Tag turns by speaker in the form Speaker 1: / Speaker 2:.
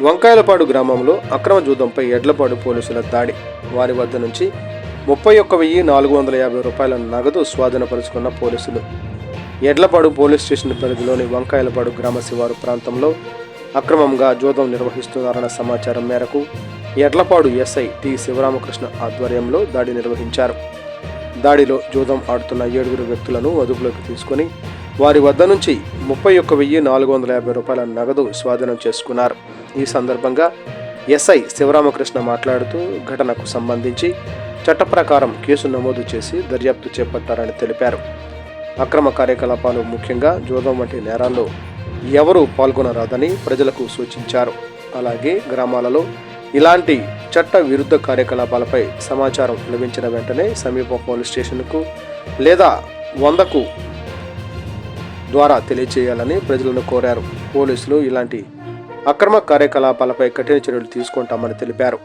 Speaker 1: వంకాయలపాడు గ్రామంలో అక్రమ జూదంపై ఎడ్లపాడు పోలీసుల దాడి. వారి వద్ద నుంచి 31,450 రూపాయల నగదు స్వాధీనపరుచుకున్న పోలీసులు. ఎడ్లపాడు పోలీస్ స్టేషన్ పరిధిలోని వంకాయలపాడు గ్రామ శివారు ప్రాంతంలో అక్రమంగా జూదం నిర్వహిస్తున్నారన్న సమాచారం మేరకు ఎడ్లపాడు ఎస్ఐ టి శివరామకృష్ణ ఆధ్వర్యంలో దాడి నిర్వహించారు. దాడిలో జూదం ఆడుతున్న 7 వ్యక్తులను అదుపులోకి తీసుకుని వారి వద్ద నుంచి 31,450 రూపాయల నగదు స్వాధీనం చేసుకున్నారు. ఈ సందర్భంగా ఎస్ఐ శివరామకృష్ణ మాట్లాడుతూ ఘటనకు సంబంధించి చట్ట ప్రకారం కేసు నమోదు చేసి దర్యాప్తు చేపట్టారని తెలిపారు. అక్రమ కార్యకలాపాలు ముఖ్యంగా జూదం వంటి నేరాల్లో ఎవరూ పాల్గొనరాదని ప్రజలకు సూచించారు. అలాగే గ్రామాలలో ఇలాంటి చట్ట విరుద్ధ కార్యకలాపాలపై సమాచారం లభించిన వెంటనే సమీప పోలీస్ స్టేషన్కు లేదా 100కు ద్వారా తెలియజేయాలని ప్రజలను కోరారు. పోలీసులు ఇలాంటి అక్రమ కార్యకలాపాలపై కఠిన చర్యలు తీసుకుంటామని తెలిపారు.